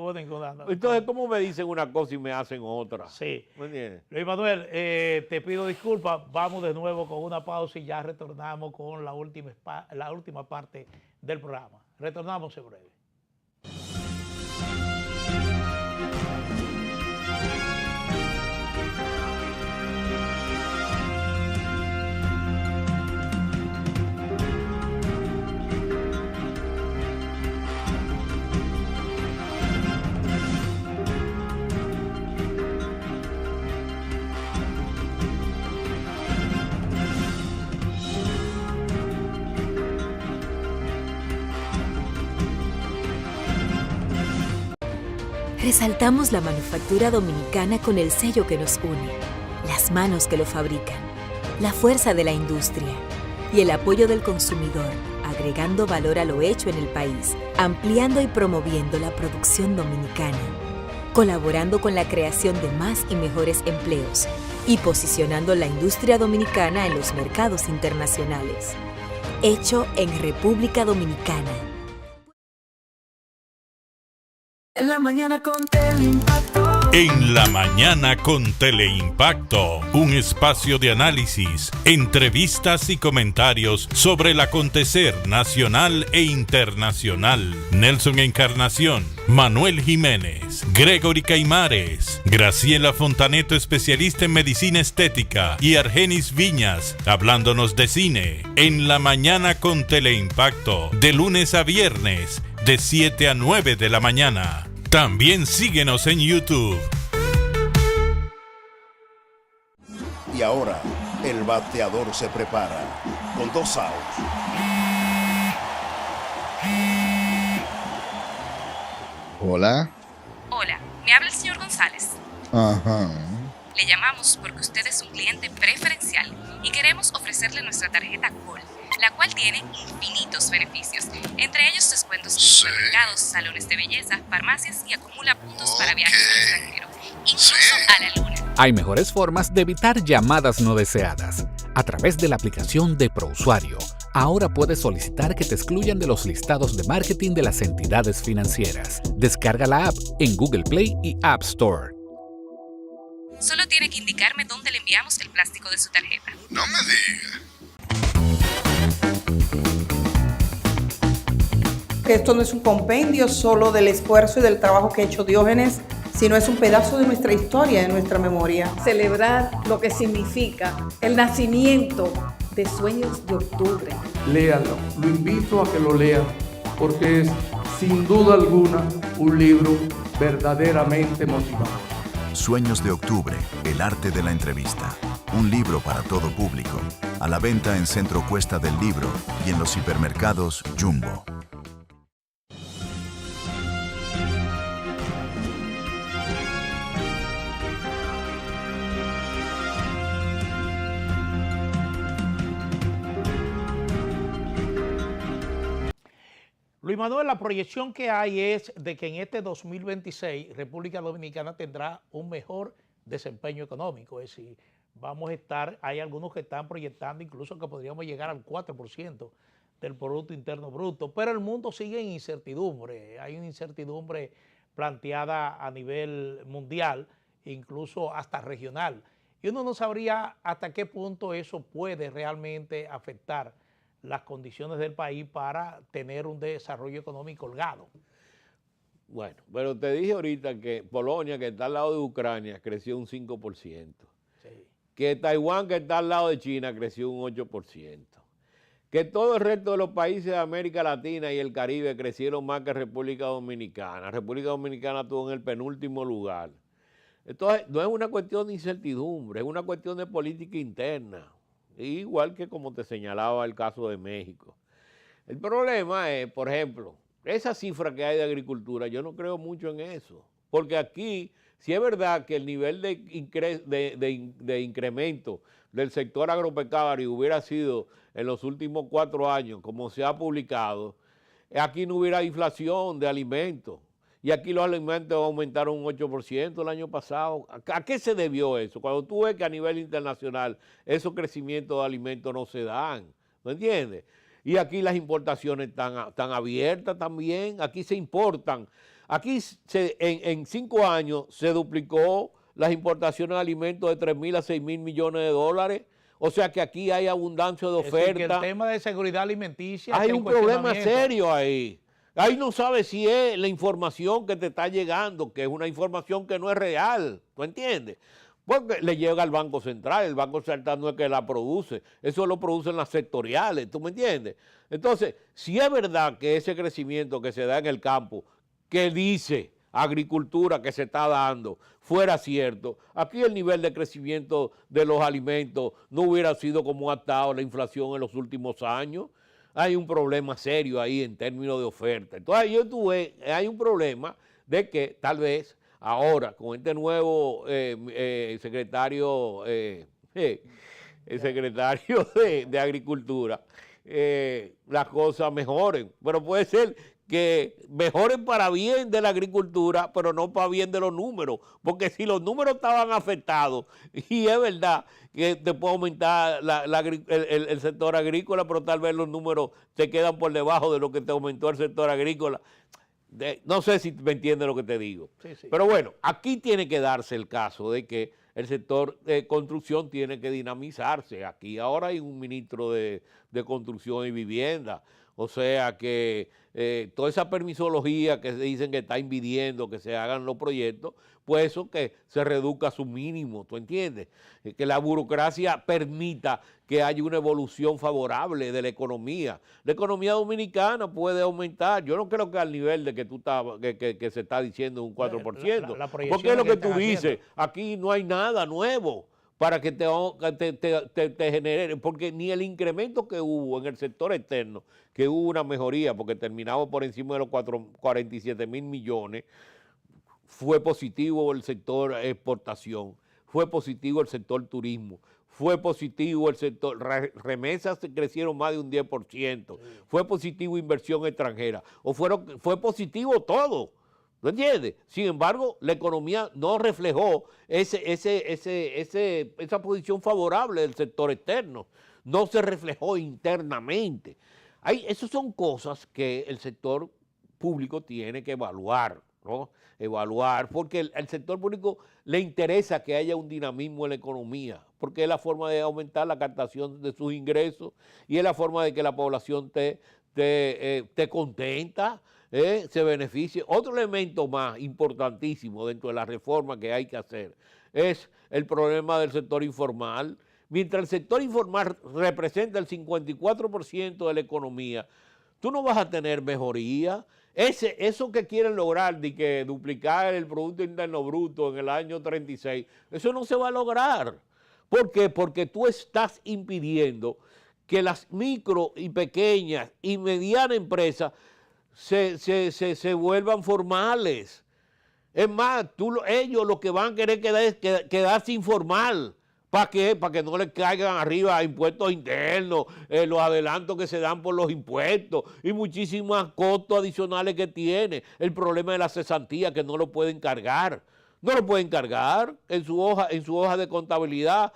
¿cómo me dicen una cosa y me hacen otra? Sí. ¿Me entiendes? Luis Manuel, te pido disculpas. Vamos de nuevo con una pausa y ya retornamos con la última parte del programa. Retornamos en breve. Resaltamos la manufactura dominicana con el sello que nos une, las manos que lo fabrican, la fuerza de la industria y el apoyo del consumidor, agregando valor a lo hecho en el país, ampliando y promoviendo la producción dominicana, colaborando con la creación de más y mejores empleos y posicionando la industria dominicana en los mercados internacionales. Hecho en República Dominicana. En la mañana con Tele Impacto. En la mañana con Teleimpacto, un espacio de análisis, entrevistas y comentarios sobre el acontecer nacional e internacional. Nelson Encarnación, Manuel Jiménez, Gregory Caimares, Graciela Fontaneto, especialista en medicina estética, y Argenis Viñas, hablándonos de cine. En la mañana con Teleimpacto, de lunes a viernes, de 7 a 9 de la mañana. También síguenos en YouTube. Y ahora, el bateador se prepara con 2 outs. Hola. Hola, me habla el señor González. Ajá. Le llamamos porque usted es un cliente preferencial y queremos ofrecerle nuestra tarjeta Gol, la cual tiene infinitos beneficios, entre ellos descuentos en supermercados, salones de belleza, farmacias y acumula puntos para viajes al extranjero, incluso a la luna. Hay mejores formas de evitar llamadas no deseadas. A través de la aplicación de ProUsuario, ahora puedes solicitar que te excluyan de los listados de marketing de las entidades financieras. Descarga la app en Google Play y App Store. Solo tiene que indicarme dónde le enviamos el plástico de su tarjeta. No me digas. Esto no es un compendio solo del esfuerzo y del trabajo que ha hecho Diógenes, sino es un pedazo de nuestra historia, de nuestra memoria. Celebrar lo que significa el nacimiento de Sueños de Octubre. Léanlo, lo invito a que lo lean, porque es sin duda alguna un libro verdaderamente motivador. Sueños de Octubre, el arte de la entrevista. Un libro para todo público. A la venta en Centro Cuesta del Libro y en los hipermercados Jumbo. Luis Manuel, la proyección que hay es de que en este 2026 República Dominicana tendrá un mejor desempeño económico. Es decir, vamos a estar, hay algunos que están proyectando incluso que podríamos llegar al 4% del Producto Interno Bruto, pero el mundo sigue en incertidumbre. Hay una incertidumbre planteada a nivel mundial, incluso hasta regional. Y uno no sabría hasta qué punto eso puede realmente afectar las condiciones del país para tener un desarrollo económico holgado. Bueno, pero te dije ahorita que Polonia, que está al lado de Ucrania, creció un 5%. Sí. Que Taiwán, que está al lado de China, creció un 8%. Que todo el resto de los países de América Latina y el Caribe crecieron más que República Dominicana. República Dominicana estuvo en el penúltimo lugar. Entonces, no es una cuestión de incertidumbre, es una cuestión de política interna. Igual que como te señalaba el caso de México. El problema es, por ejemplo, esa cifra que hay de agricultura, yo no creo mucho en eso. Porque aquí, si es verdad que el nivel de incremento del sector agropecuario hubiera sido en los últimos 4 años, como se ha publicado, aquí no hubiera inflación de alimentos. Y aquí los alimentos aumentaron un 8% el año pasado. ¿A qué se debió eso? Cuando tú ves que a nivel internacional esos crecimientos de alimentos no se dan, ¿me entiendes? Y aquí las importaciones están abiertas también, aquí se importan. Aquí en 5 años se duplicó las importaciones de alimentos de 3.000 a 6.000 millones de dólares. O sea que aquí hay abundancia de oferta. Es decir, que el tema de seguridad alimenticia... Hay un problema serio ahí. Ahí no sabes si es la información que te está llegando, que es una información que no es real, ¿tú entiendes? Porque le llega al Banco Central, el Banco Central no es que la produce, eso lo producen las sectoriales, ¿tú me entiendes? Entonces, si es verdad que ese crecimiento que se da en el campo, que dice agricultura que se está dando, fuera cierto, aquí el nivel de crecimiento de los alimentos no hubiera sido como ha estado la inflación en los últimos años. Hay un problema serio ahí en términos de oferta. Entonces yo tuve, hay un problema de que tal vez ahora con este nuevo secretario, el secretario de Agricultura, las cosas mejoren. Pero puede ser que mejoren para bien de la agricultura, pero no para bien de los números, porque si los números estaban afectados, y es verdad que te puede aumentar el sector agrícola, pero tal vez los números te quedan por debajo de lo que te aumentó el sector agrícola. no sé si me entiendes lo que te digo. Sí, sí. Pero bueno, aquí tiene que darse el caso de que el sector de construcción tiene que dinamizarse. Aquí ahora hay un ministro de Construcción y Vivienda. O sea que toda esa permisología que se dicen que está impidiendo que se hagan los proyectos, pues eso que se reduzca a su mínimo, ¿tú entiendes? Que la burocracia permita que haya una evolución favorable de la economía. La economía dominicana puede aumentar. Yo no creo que al nivel de que tú que se está diciendo un 4%. Porque es lo que tú dices, aquí no hay nada nuevo para que te genere, porque ni el incremento que hubo en el sector externo, que hubo una mejoría, porque terminamos por encima de los 47,000 millones, fue positivo el sector exportación, fue positivo el sector turismo, fue positivo el sector, remesas crecieron más de un 10%, fue positivo inversión extranjera, fue positivo todo. ¿No entiendes? Sin embargo, la economía no reflejó esa posición favorable del sector externo. No se reflejó internamente. Esas son cosas que el sector público tiene que evaluar, ¿no? Evaluar, porque el sector público le interesa que haya un dinamismo en la economía, porque es la forma de aumentar la captación de sus ingresos y es la forma de que la población te contenta, se beneficie. Otro elemento más importantísimo dentro de la reforma que hay que hacer es el problema del sector informal. Mientras el sector informal representa el 54% de la economía, tú no vas a tener mejoría. Eso que quieren lograr de que duplicar el Producto Interno Bruto en el año 36, eso no se va a lograr. ¿Por qué? Porque tú estás impidiendo que las micro y pequeñas y medianas empresas se vuelvan formales. Es más, ellos lo que van a querer es quedarse informal. ¿Para qué? Para que no les caigan arriba impuestos internos, los adelantos que se dan por los impuestos y muchísimos costos adicionales que tiene. El problema de la cesantía, que no lo pueden cargar. No lo pueden cargar en su hoja de contabilidad,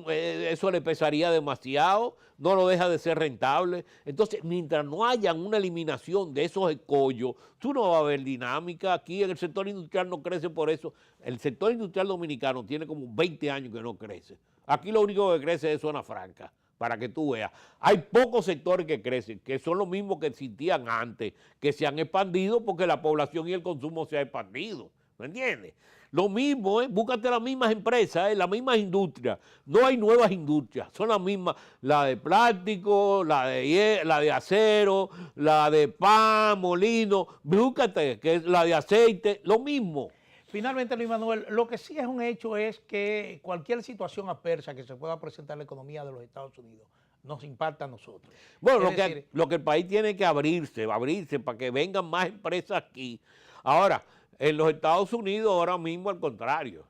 eso le pesaría demasiado, no lo deja de ser rentable. Entonces, mientras no haya una eliminación de esos escollos, tú no vas a ver dinámica. Aquí en el sector industrial no crece por eso. El sector industrial dominicano tiene como 20 años que no crece. Aquí lo único que crece es zona franca, para que tú veas. Hay pocos sectores que crecen, que son los mismos que existían antes, que se han expandido porque la población y el consumo se ha expandido. ¿Me entiendes? Lo mismo, búscate las mismas empresas, las mismas industrias. No hay nuevas industrias, son las mismas. La de plástico, la de acero, la de pan, molino. Búscate, que es la de aceite, lo mismo. Finalmente, Luis Manuel, lo que sí es un hecho es que cualquier situación adversa que se pueda presentar en la economía de los Estados Unidos nos impacta a nosotros. Bueno, lo que el país tiene que abrirse para que vengan más empresas aquí. Ahora, en los Estados Unidos ahora mismo al contrario.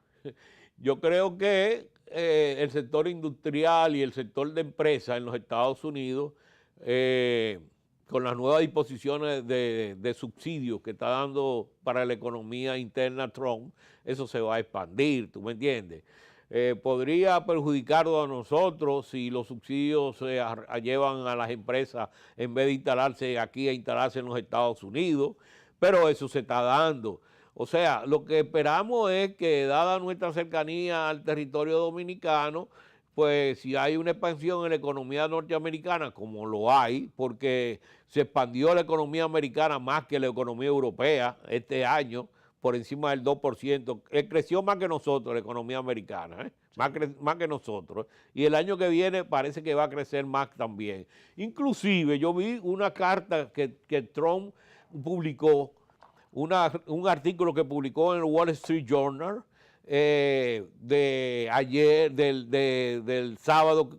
Yo creo que el sector industrial y el sector de empresas en los Estados Unidos, con las nuevas disposiciones de subsidios que está dando para la economía interna Trump, eso se va a expandir, ¿tú me entiendes? Podría perjudicarnos a nosotros si los subsidios se llevan a las empresas en vez de instalarse aquí, a instalarse en los Estados Unidos, pero eso se está dando. O sea, lo que esperamos es que, dada nuestra cercanía al territorio dominicano, pues si hay una expansión en la economía norteamericana, como lo hay, porque se expandió la economía americana más que la economía europea este año, por encima del 2%, creció más que nosotros la economía americana, más que nosotros, y el año que viene parece que va a crecer más también. Inclusive yo vi una carta que Trump publicó, un artículo que publicó en el Wall Street Journal de ayer, del sábado,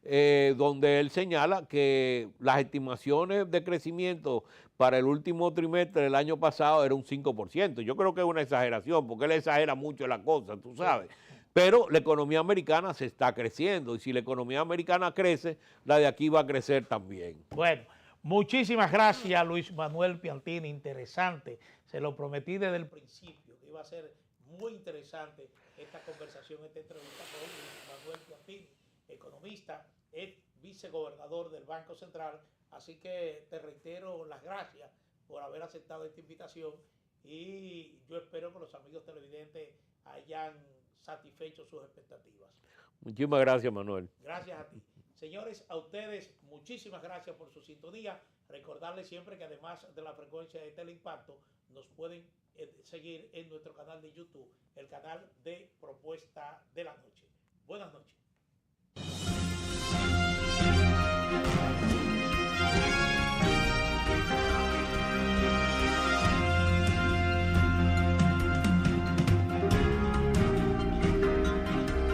donde él señala que las estimaciones de crecimiento para el último trimestre del año pasado era un 5%. Yo creo que es una exageración, porque él exagera mucho la cosa, tú sabes. Pero la economía americana se está creciendo, y si la economía americana crece, la de aquí va a crecer también. Bueno, muchísimas gracias, Luis Manuel Piantini, interesante. Se lo prometí desde el principio, que iba a ser muy interesante esta conversación, esta entrevista con Luis Manuel Piantini, economista, es vicegobernador del Banco Central, así que te reitero las gracias por haber aceptado esta invitación y yo espero que los amigos televidentes hayan satisfecho sus expectativas. Muchísimas gracias, Manuel. Gracias a ti. Señores, a ustedes muchísimas gracias por su sintonía. Recordarles siempre que además de la frecuencia de Teleimpacto, nos pueden seguir en nuestro canal de YouTube, el canal de Propuesta de la Noche. Buenas noches.